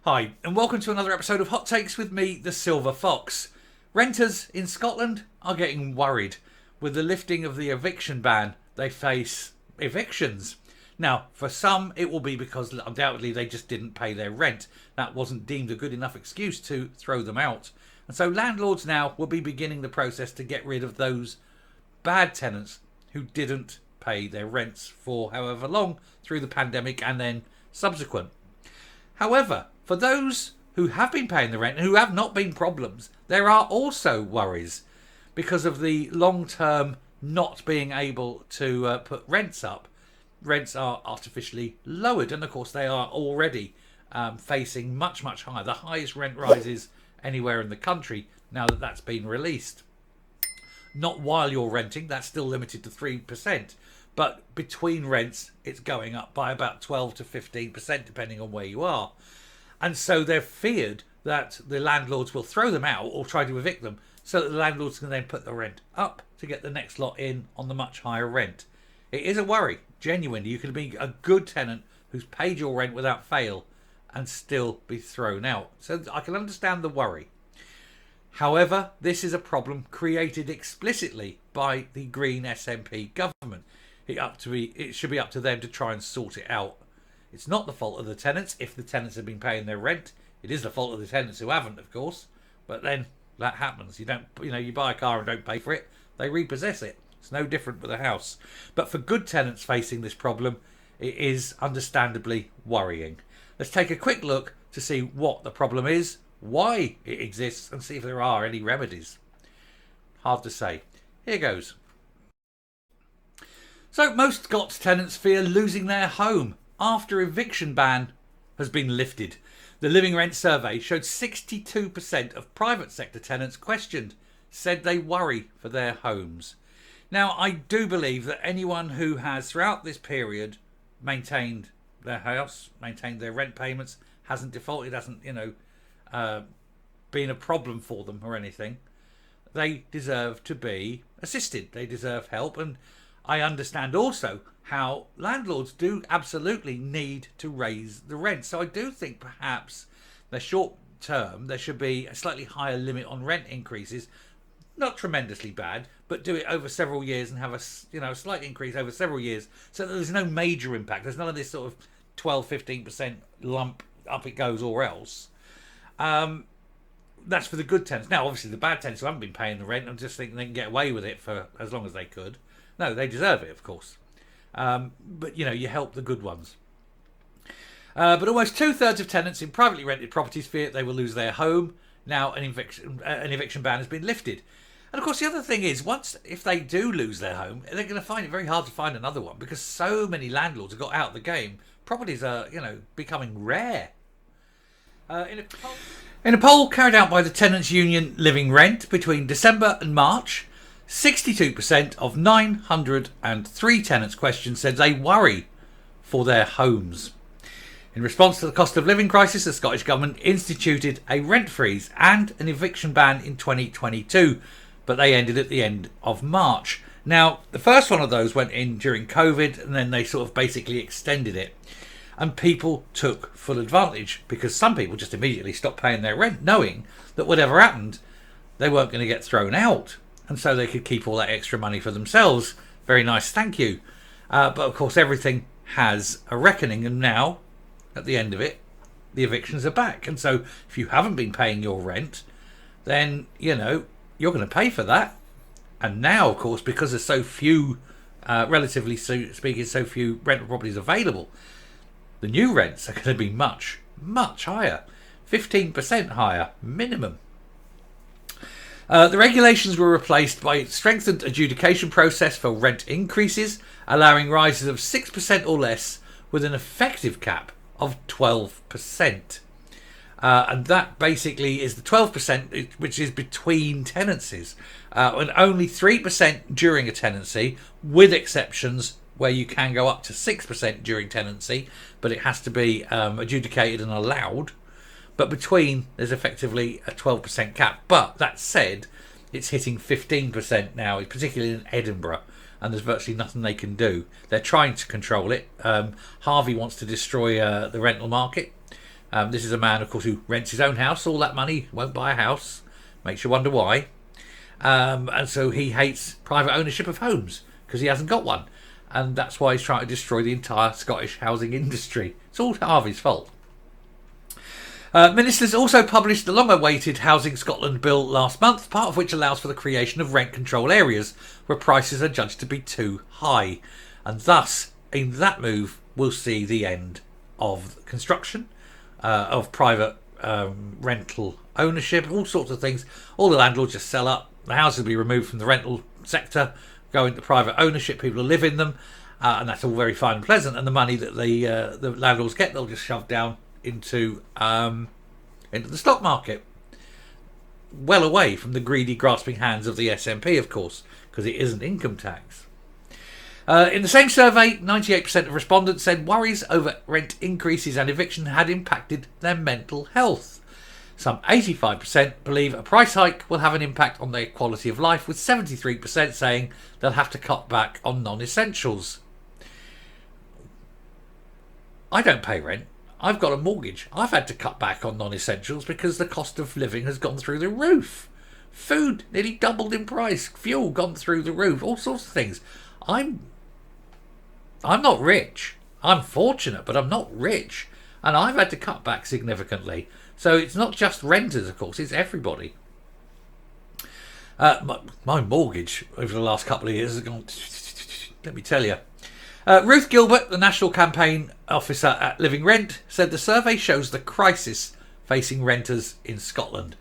Hi, and welcome to another episode of Hot Takes with me, the Silver Fox. Renters in Scotland are getting worried. With the lifting of the eviction ban, they face evictions. Now, for some, it will be because undoubtedly they just didn't pay their rent. That wasn't deemed a good enough excuse to throw them out. And so landlords now will be beginning the process to get rid of those bad tenants who didn't pay their rents for however long through the pandemic and then subsequent. However, for those who have been paying the rent and who have not been problems, there are also worries because of the long-term not being able to put rents up. Rents are artificially lowered, and of course they are already facing much higher, the highest rent rises anywhere in the country now that that's been released. Not while you're renting, that's still limited to 3%, but between rents it's going up by about 12 to 15% depending on where you are. And so they're feared that the landlords will throw them out or try to evict them so that the landlords can then put the rent up to get the next lot in on the much higher rent. It is a worry, genuinely. You can be a good tenant who's paid your rent without fail and still be thrown out. So I can understand the worry. However, this is a problem created explicitly by the Green SNP government. It should be up to them to try and sort it out. It's not the fault of the tenants if the tenants have been paying their rent. It is the fault of the tenants who haven't, of course. But then that happens. You buy a car and don't pay for it, they repossess it. It's no different with a house. But for good tenants facing this problem, it is understandably worrying. Let's take a quick look to see what the problem is, why it exists, and see if there are any remedies. Hard to say. Here goes. So most Scots tenants fear losing their home after eviction ban has been lifted. The Living Rent survey showed 62% of private sector tenants questioned said they worry for their homes. Now, I do believe that anyone who has throughout this period maintained their house, maintained their rent payments, hasn't defaulted, hasn't been a problem for them or anything, they deserve to be assisted. They deserve help. And I understand also how landlords do absolutely need to raise the rent. So I do think perhaps the short term there should be a slightly higher limit on rent increases. Not tremendously bad, but do it over several years and have a slight increase over several years so that there's no major impact. There's none of this sort of 12-15% lump up it goes or else. That's for the good tenants. Now, obviously, the bad tenants who haven't been paying the rent, I'm just thinking they can get away with it for as long as they could. No, they deserve it, of course. But, you help the good ones. But almost 2/3 of tenants in privately rented properties fear they will lose their home. Now an eviction ban has been lifted. And, of course, the other thing is, if they do lose their home, they're going to find it very hard to find another one because so many landlords have got out of the game. Properties are, becoming rare. In a poll carried out by the Tenants Union Living Rent between December and March, 62% of 903 tenants questioned said they worry for their homes. In response to the cost of living crisis, the Scottish Government instituted a rent freeze and an eviction ban in 2022, but they ended at the end of March. Now, the first one of those went in during COVID, and then they sort of basically extended it. And people took full advantage because some people just immediately stopped paying their rent, knowing that whatever happened, they weren't going to get thrown out. And so they could keep all that extra money for themselves. Very nice, thank you. But of course, everything has a reckoning. And now, at the end of it, the evictions are back. And so if you haven't been paying your rent, then, you're going to pay for that. And now, of course, because there's so few, relatively speaking, so few rental properties available, the new rents are going to be much higher. 15% higher, minimum. The regulations were replaced by a strengthened adjudication process for rent increases, allowing rises of 6% or less with an effective cap of 12%. And that basically is the 12%, which is between tenancies, and only 3% during a tenancy, with exceptions where you can go up to 6% during tenancy, but it has to be adjudicated and allowed. But between, there's effectively a 12% cap. But that said, it's hitting 15% now, particularly in Edinburgh, and there's virtually nothing they can do. They're trying to control it. Harvie wants to destroy the rental market. This is a man, of course, who rents his own house. All that money, won't buy a house. Makes you wonder why. And so he hates private ownership of homes because he hasn't got one. And that's why he's trying to destroy the entire Scottish housing industry. It's all Harvie's fault. Ministers also published the long-awaited Housing Scotland Bill last month, part of which allows for the creation of rent control areas where prices are judged to be too high. And thus, in that move, we'll see the end of construction, of private rental ownership, all sorts of things. All the landlords just sell up. The houses will be removed from the rental sector, go into private ownership. People will live in them, and that's all very fine and pleasant. And the money that the landlords get, they'll just shove down into the stock market, well away from the greedy, grasping hands of the SNP, of course, because it isn't income tax. In the same survey, 98% of respondents said worries over rent increases and eviction had impacted their mental health. Some 85% believe a price hike will have an impact on their quality of life, with 73% saying they'll have to cut back on non-essentials. I don't pay rent. I've got a mortgage. I've had to cut back on non-essentials because the cost of living has gone through the roof. Food nearly doubled in price. Fuel gone through the roof. All sorts of things. I'm not rich. I'm fortunate, but I'm not rich. And I've had to cut back significantly. So it's not just renters, of course. It's everybody. My mortgage over the last couple of years has gone... Let me tell you. Ruth Gilbert, the National Campaign Officer at Living Rent, said the survey shows the crisis facing renters in Scotland.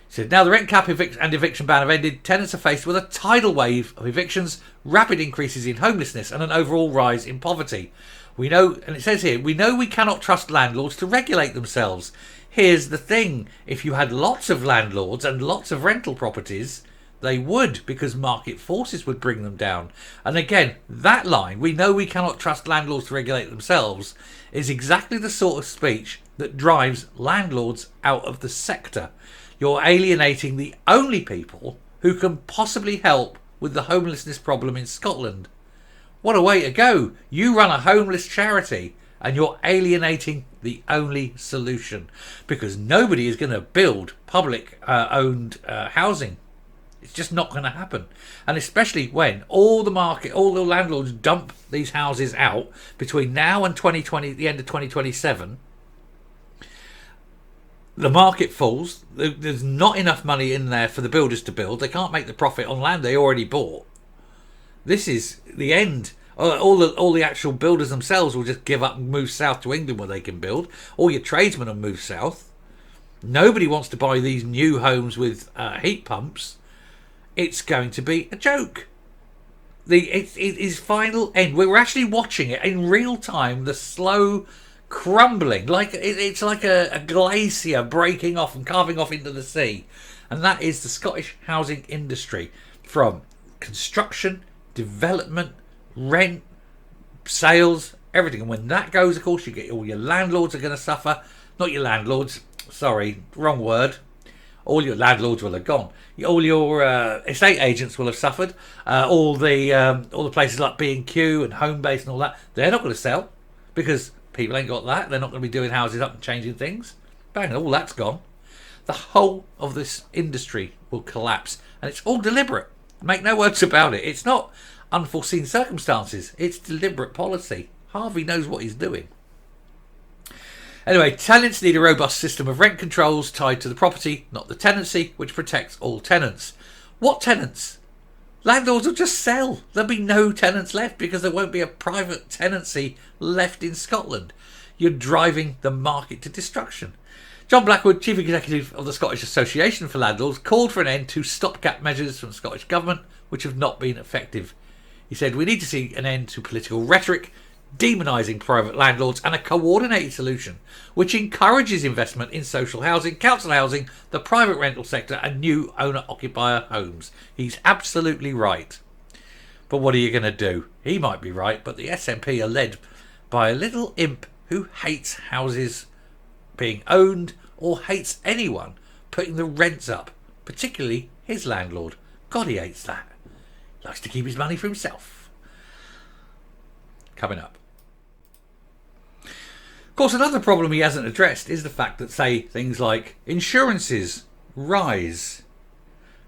She said, now the rent cap and eviction ban have ended, tenants are faced with a tidal wave of evictions, rapid increases in homelessness and an overall rise in poverty. We know, and it says here, we know we cannot trust landlords to regulate themselves. Here's the thing, if you had lots of landlords and lots of rental properties, they would, because market forces would bring them down. And again, that line, we know we cannot trust landlords to regulate themselves, is exactly the sort of speech that drives landlords out of the sector. You're alienating the only people who can possibly help with the homelessness problem in Scotland. What a way to go. You run a homeless charity and you're alienating the only solution, because nobody is going to build public owned housing. It's just not going to happen. And especially when all the landlords dump these houses out between now and 2020, the end of 2027, the market falls. There's not enough money in there for the builders to build. They can't make the profit on land they already bought. This is the end. All the actual builders themselves will just give up and move south to England where they can build. All your tradesmen will move south. Nobody wants to buy these new homes with heat pumps. It's going to be a joke. It is final end. We're actually watching it in real time. The slow crumbling, like it's like a glacier breaking off and carving off into the sea. And that is the Scottish housing industry, from construction, development, rent, sales, everything. And when that goes, of course, you get all your landlords are going to suffer. Not your landlords. Sorry, wrong word. All your landlords will have gone. All your estate agents will have suffered. All the places like B&Q and Homebase and all that, they're not going to sell because people ain't got that. They're not going to be doing houses up and changing things. Bang, all that's gone. The whole of this industry will collapse, and it's all deliberate. Make no words about it. It's not unforeseen circumstances. It's deliberate policy. Harvie knows what he's doing. Anyway, tenants need a robust system of rent controls tied to the property, not the tenancy, which protects all tenants. What tenants? Landlords will just sell. There'll be no tenants left because there won't be a private tenancy left in Scotland. You're driving the market to destruction. John Blackwood, Chief Executive of the Scottish Association for Landlords, called for an end to stopgap measures from the Scottish Government, which have not been effective. He said, we need to see an end to political rhetoric, demonising private landlords, and a coordinated solution which encourages investment in social housing, council housing, the private rental sector and new owner-occupier homes. He's absolutely right. But what are you going to do? He might be right, but the SNP are led by a little imp who hates houses being owned or hates anyone putting the rents up, particularly his landlord. God, he hates that. Likes to keep his money for himself. Coming up. Of course, another problem he hasn't addressed is the fact that, say, things like insurances rise,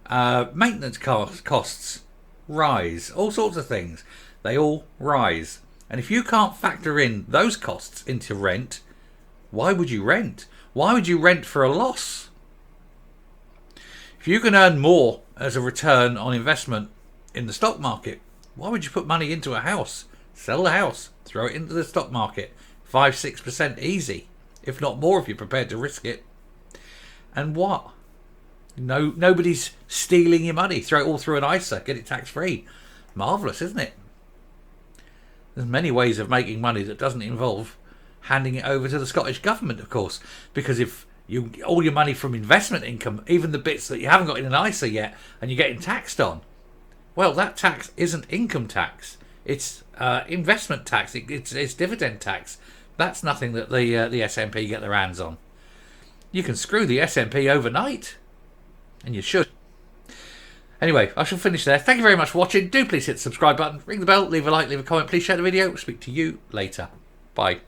maintenance costs rise, all sorts of things. They all rise. And if you can't factor in those costs into rent, why would you rent? Why would you rent for a loss? If you can earn more as a return on investment in the stock market, why would you put money into a house? Sell the house, throw it into the stock market. 5-6% easy, if not more if you're prepared to risk it. And what? Nobody's stealing your money. Throw it all through an ISA, get it tax free. Marvellous, isn't it? There's many ways of making money that doesn't involve handing it over to the Scottish Government, of course, because if all your money from investment income, even the bits that you haven't got in an ISA yet and you're getting taxed on, well, that tax isn't income tax. It's investment tax. It's dividend tax. That's nothing that the SNP get their hands on. You can screw the SNP overnight, and you should. Anyway, I shall finish there. Thank you very much for watching. Do please hit the subscribe button, ring the bell, leave a like, leave a comment. Please share the video. Speak to you later. Bye.